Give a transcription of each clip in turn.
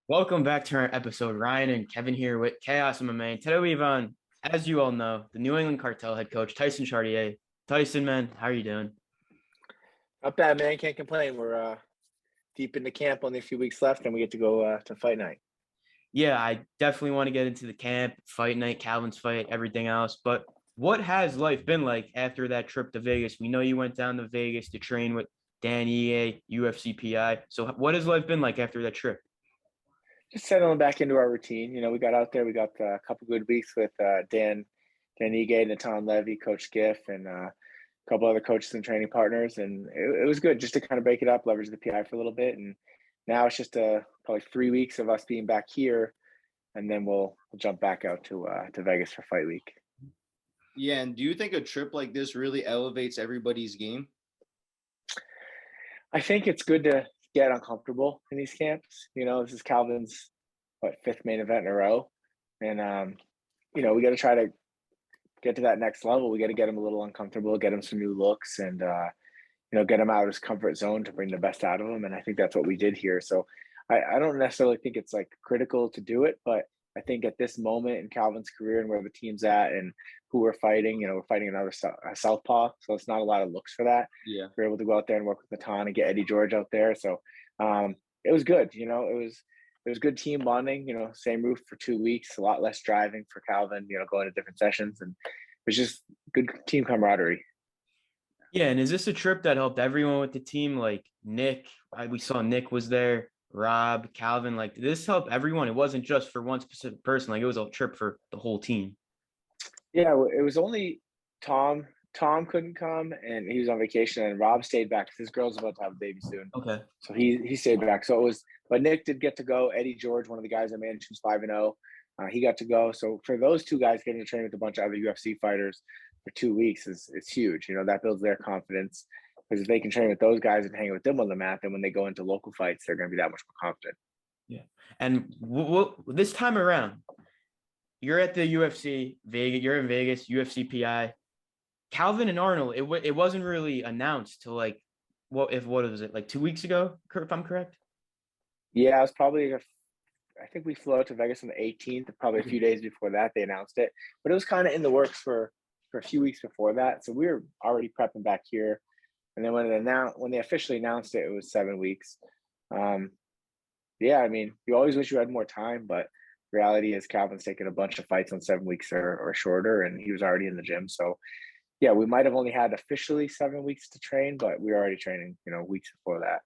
Welcome back to our episode. Ryan and Kevin here with Chaos MMA. Today we've as you all know, the New England Cartel head coach, Tyson Chartier. Tyson, man, how are you doing? Not bad, man. Can't complain. We're deep into camp, only a few weeks left, and we get to go to fight night. Yeah, I definitely want to get into the camp, fight night, Calvin's fight, everything else. But what has life been like after that trip to Vegas? We know you went down to Vegas to train with Dan Ige, UFC PI. So what has life been like after that trip? Just settling back into our routine. We got out there. We got a couple good weeks with Dan Ige, Natan Levy, Coach Giff, and a couple other coaches and training partners, and it was good just to kind of break it up, leverage the PI for a little bit, and now it's just probably 3 weeks of us being back here, and then we'll jump back out to Vegas for fight week. Yeah, and do you think a trip like this really elevates everybody's game? I think it's good to get uncomfortable in these camps. This is Calvin's fifth main event in a row, and we got to try to get to that next level. We got to get him a little uncomfortable, get him some new looks, and get him out of his comfort zone to bring the best out of him. And I think that's what we did here. So I don't necessarily think it's like critical to do it, but I think at this moment in Calvin's career and where the team's at and who we're fighting, we're fighting another southpaw, so it's not a lot of looks for that. Yeah. We're able to go out there and work with Natan and get Eddie George out there. So it was good. It was good team bonding. Same roof for 2 weeks, a lot less driving for Calvin. Going to different sessions, and it was just good team camaraderie. Yeah, and is this a trip that helped everyone with the team? Like Nick, we saw Nick was there, Rob, Calvin. Like, did this help everyone? It wasn't just for one specific person. Like, it was a trip for the whole team. Yeah, it was only Tom. Tom couldn't come, and he was on vacation, and Rob stayed back because his girl's about to have a baby soon. Okay. So he stayed back. So it was, but Nick did get to go. Eddie George, one of the guys I managed, who's 5-0, he got to go. So for those two guys getting to train with a bunch of other UFC fighters for 2 weeks is huge. that builds their confidence, because if they can train with those guys and hang with them on the mat, then when they go into local fights, they're going to be that much more confident. Yeah. And this time around, you're at the UFC Vegas. You're in Vegas, UFC PI. Calvin and Arnold. It wasn't really announced till like what was it, like 2 weeks ago? If I'm correct. Yeah, it was probably I think we flew out to Vegas on the 18th. Probably a few days before that, they announced it. But it was kind of in the works for a few weeks before that. So we were already prepping back here. And then when they officially announced it, it was 7 weeks. Yeah, I mean, you always wish you had more time, but reality is Calvin's taken a bunch of fights on 7 weeks or shorter, and he was already in the gym. So yeah, we might have only had officially 7 weeks to train, but we were already training, weeks before that.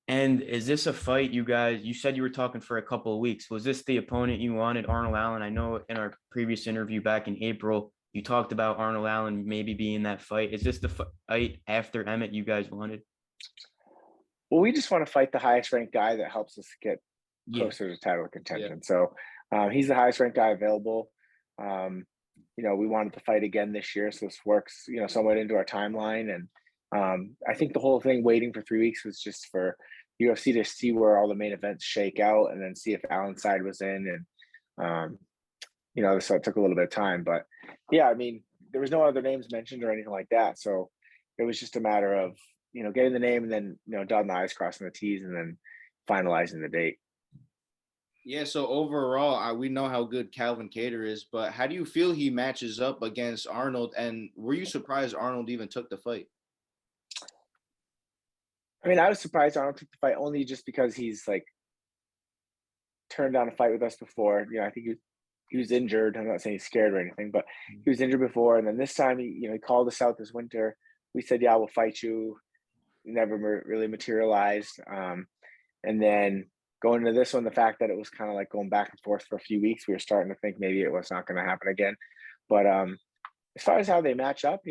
And is this a fight you said you were talking for a couple of weeks? Was this the opponent you wanted, Arnold Allen? I know in our previous interview back in April, you talked about Arnold Allen maybe being that fight. Is this the fight after Emmett you guys wanted? Well, we just want to fight the highest ranked guy that helps us get closer to title contention. Yeah. So he's the highest ranked guy available. We wanted to fight again this year, so this works, somewhat into our timeline. And I think the whole thing waiting for 3 weeks was just for UFC to see where all the main events shake out, and then see if Allen's side was in. And so it took a little bit of time, but yeah, I mean, there was no other names mentioned or anything like that, so it was just a matter of getting the name, and then dotting the I's, crossing the T's, and then finalizing the date. Yeah, so overall, we know how good Calvin Kattar is, but how do you feel he matches up against Arnold? And were you surprised Arnold even took the fight? I mean, I was surprised Arnold took the fight only just because he's like turned down a fight with us before. I think he was injured. I'm not saying he's scared or anything, but he was injured before. And then this time, he called us out this winter. We said, yeah, we'll fight you. Never really materialized. And then going into this one, the fact that it was kind of like going back and forth for a few weeks, we were starting to think maybe it was not going to happen again. But as far as how they match up,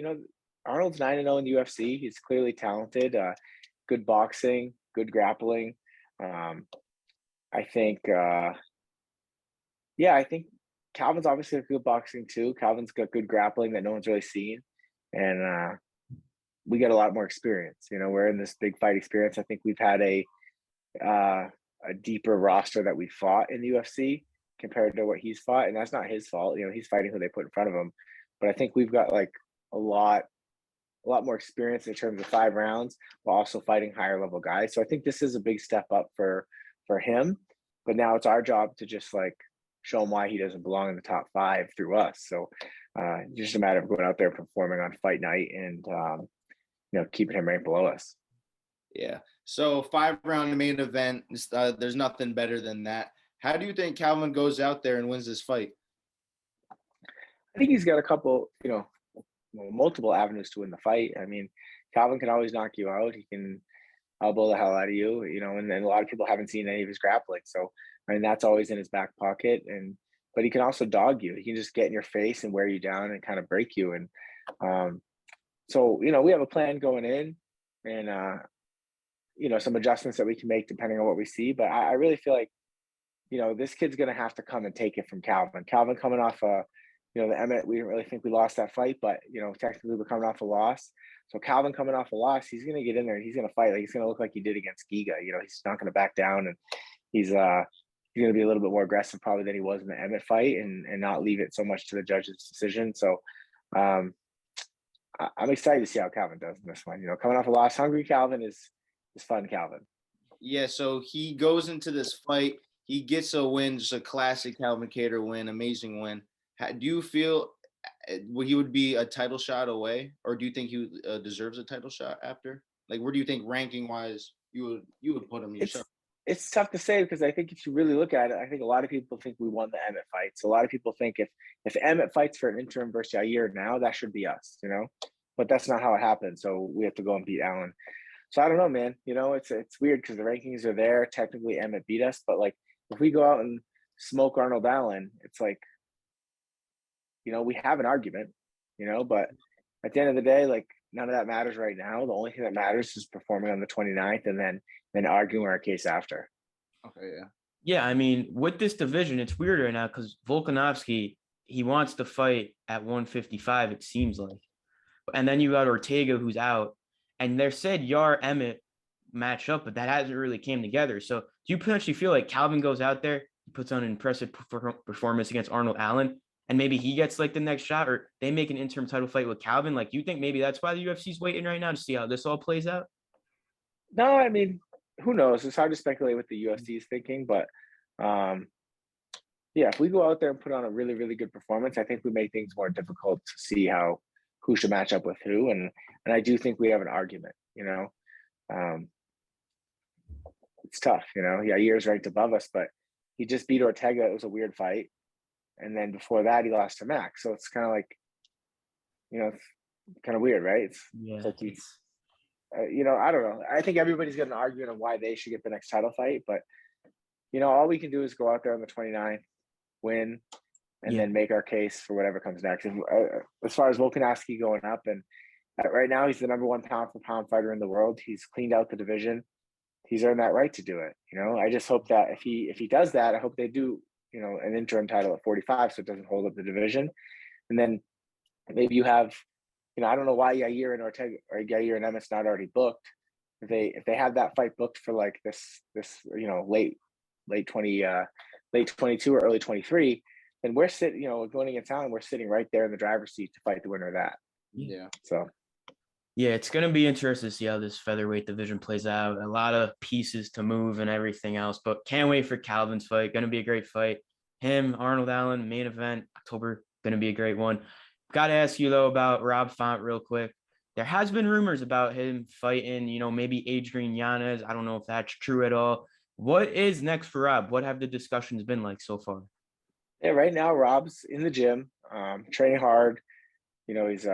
Arnold's 9-0 in the UFC. He's clearly talented, good boxing, good grappling. I think Calvin's obviously got good boxing too. Calvin's got good grappling that no one's really seen. And we get a lot more experience. We're in this big fight experience. I think we've had a deeper roster that we fought in the UFC compared to what he's fought. And that's not his fault. He's fighting who they put in front of him. But I think we've got like a lot more experience in terms of 5 rounds while also fighting higher level guys. So I think this is a big step up for him. but now it's our job to just like show him why he doesn't belong in the top 5 through us. So just a matter of going out there performing on fight night and keeping him right below us. Yeah. So 5-round main event. There's nothing better than that. How do you think Calvin goes out there and wins this fight? I think he's got a couple, multiple avenues to win the fight. I mean, Calvin can always knock you out. He can elbow the hell out of you, and then a lot of people haven't seen any of his grappling. So, I mean, that's always in his back pocket. But he can also dog you. He can just get in your face and wear you down and kind of break you. And so, we have a plan going in and, some adjustments that we can make depending on what we see. But I really feel like, this kid's going to have to come and take it from Calvin. Calvin coming off the Emmett, we didn't really think we lost that fight, but technically we're coming off a loss. So Calvin coming off a loss, he's going to get in there and he's going to fight. Like he's going to look like he did against Giga. He's not going to back down, and he's going to be a little bit more aggressive probably than he was in the Emmett fight, and not leave it so much to the judge's decision. So I'm excited to see how Calvin does in this one. Coming off a loss, hungry Calvin is fun Calvin. Yeah, so he goes into this fight, he gets a win, just a classic Calvin Kattar win, amazing win. Do you feel he would be a title shot away, or do you think he deserves a title shot after? Like, where do you think ranking wise you would put him yourself? It's tough to say, because I think if you really look at it, I think a lot of people think we won the Emmett fight. So a lot of people think if Emmett fights for an interim versus Yair now, that should be us, but that's not how it happened. So we have to go and beat Allen. So I don't know, man. It's weird because the rankings are there. Technically, Emmett beat us, but like if we go out and smoke Arnold Allen, it's like, we have an argument, but at the end of the day, like none of that matters right now. The only thing that matters is performing on the 29th and then arguing our case after. Okay, yeah. Yeah, I mean, with this division, it's weird right now because Volkanovski, he wants to fight at 155, it seems like. And then you got Ortega, who's out. And they said Yar Emmett match up, but that hasn't really came together. So do you potentially feel like Calvin goes out there, he puts on an impressive performance against Arnold Allen, and maybe he gets like the next shot, or they make an interim title fight with Calvin? Like, you think maybe that's why the UFC's waiting right now to see how this all plays out? No, I mean, who knows? It's hard to speculate what the UFC is thinking, but yeah, if we go out there and put on a really, really good performance, I think we make things more difficult to see who should match up with who, and I do think we have an argument. It's tough, Yair's ranked above us, but he just beat Ortega. It was a weird fight. And then before that, he lost to Max. So it's kind of like, it's kind of weird, right? It's like I don't know. I think everybody's got an argument on why they should get the next title fight. But, all we can do is go out there on the 29th, win, and then make our case for whatever comes next. As far as Volkanovski going up, and right now he's the number 1 pound-for-pound fighter in the world. He's cleaned out the division. He's earned that right to do it. I just hope that if he does that, I hope they do an interim title at 45, so it doesn't hold up the division. And then maybe you have, I don't know why Yair and Ortega or Yair and Emmett's not already booked. If they have that fight booked for like this late 22 or early 23, then we're sitting, going against Allen, we're sitting right there in the driver's seat to fight the winner of that. Yeah. So. Yeah, it's going to be interesting to see how this featherweight division plays out. A lot of pieces to move and everything else, but can't wait for Calvin's fight. Going to be a great fight. Him, Arnold Allen, main event, October, going to be a great one. Got to ask you, though, about Rob Font real quick. There has been rumors about him fighting, maybe Adrian Yanez. I don't know if that's true at all. What is next for Rob? What have the discussions been like so far? Yeah, right now, Rob's in the gym, training hard. He's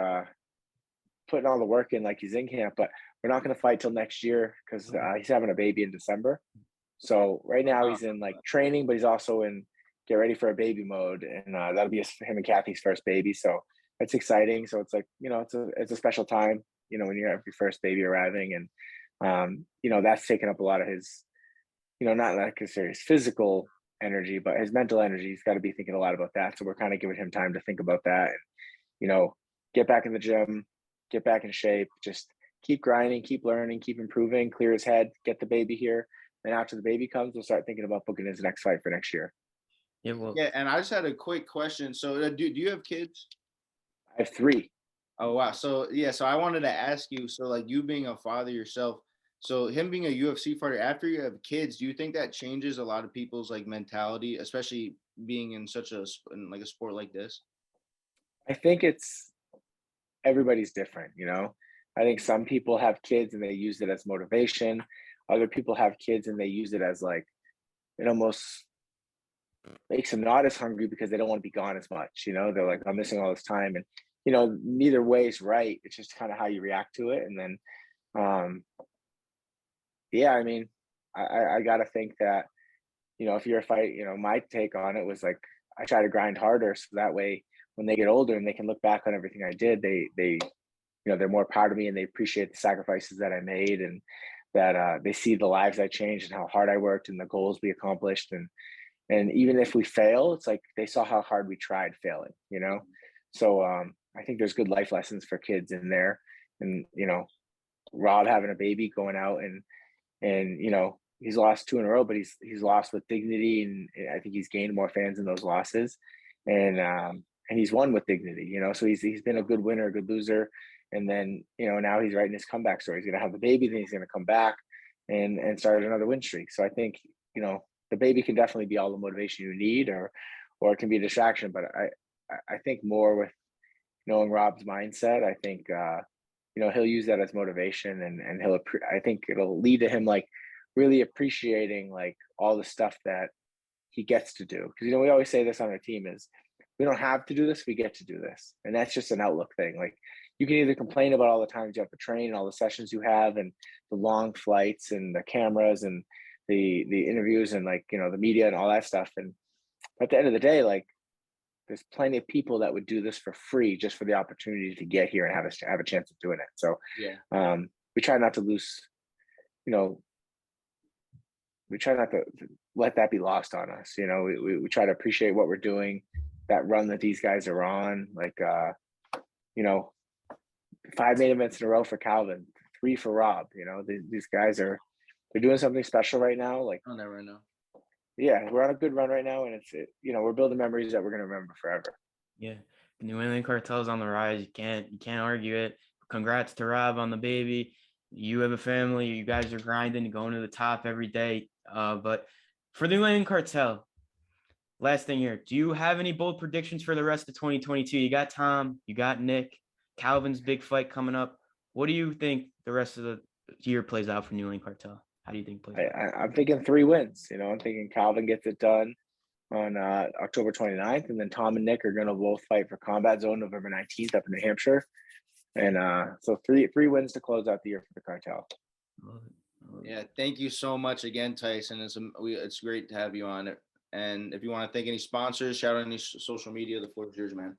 putting all the work in like he's in camp, but we're not going to fight till next year because he's having a baby in December. So right now he's in like training, but he's also in get ready for a baby mode, and that'll be him and Kathy's first baby. So it's exciting. So it's like, it's a special time, when you have your first baby arriving, and that's taken up a lot of his, not like his serious physical energy, but his mental energy. He's got to be thinking a lot about that. So we're kind of giving him time to think about that, and get back in the gym, get back in shape, just keep grinding, keep learning, keep improving, clear his head, get the baby here. And after the baby comes, we'll start thinking about booking his next fight for next year. Yeah, and I just had a quick question. So do you have kids? I have 3. Oh, wow. So I wanted to ask you, so like you being a father yourself, So him being a UFC fighter, after you have kids, do you think that changes a lot of people's like mentality, especially being in such in like a sport like this? I think it's everybody's different, you know. I think some people have kids and they use it as motivation. Other people have kids and they use it as like it almost makes them not as hungry because they don't want to be gone as much. You know, they're like, I'm missing all this time. And, you know, neither way is right. It's just kind of how you react to it. And then, um, yeah, I mean, I got to think that, you know, if you're a fight, you know, my take on it was like, I try to grind harder so that way when they get older and they can look back on everything I did, you know, they're more proud of me and they appreciate the sacrifices that I made and that they see the lives I changed and how hard I worked and the goals we accomplished. And even if we fail, it's like they saw how hard we tried failing, you know? So I think there's good life lessons for kids in there. And, you know, Rob having a baby going out and you know, he's lost two in a row, but he's lost with dignity and I think he's gained more fans in those losses. And he's won with dignity, you know. So he's been a good winner, a good loser. And then, you know, now he's writing his comeback story. He's gonna have the baby, then he's gonna come back and start another win streak. So I think, you know, the baby can definitely be all the motivation you need or it can be a distraction. But I think more with knowing Rob's mindset, I think you know, he'll use that as motivation and I think it'll lead to him like really appreciating like all the stuff that he gets to do. Because you know, we always say this on our team is we don't have to do this, we get to do this. And that's just an outlook thing. Like you can either complain about all the times you have to train and all the sessions you have and the long flights and the cameras and the interviews and like, you know, the media and all that stuff. And at the end of the day, like there's plenty of people that would do this for free just for the opportunity to get here and have a chance of doing it. So Yeah. we try not to lose, you know, we try not to let that be lost on us. You know, we try to appreciate what we're doing, that run that these guys are on, like, you know, 5 main events in a row for Calvin, 3 for Rob, you know, these guys they're doing something special right now. Like, I'll never know. yeah, we're on a good run right now. And you know, we're building memories that we're going to remember forever. Yeah, the New England Cartel's on the rise. You can't argue it. Congrats to Rob on the baby. You have a family. You guys are grinding, going to the top every day. But for the New England Cartel, last thing here, do you have any bold predictions for the rest of 2022? You got Tom, you got Nick, Calvin's big fight coming up. What do you think the rest of the year plays out for New England Cartel? How do you think it plays out? I'm thinking 3 wins. You know, I'm thinking Calvin gets it done on October 29th, and then Tom and Nick are going to both fight for Combat Zone November 19th up in New Hampshire. And so three wins to close out the year for the cartel. Love it. Love it. Yeah, thank you so much again, Tyson. It's great to have you on it. And if you want to thank any sponsors, shout out any social media, the floor is yours, man.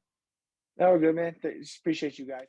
No, we're good, man. Just appreciate you guys.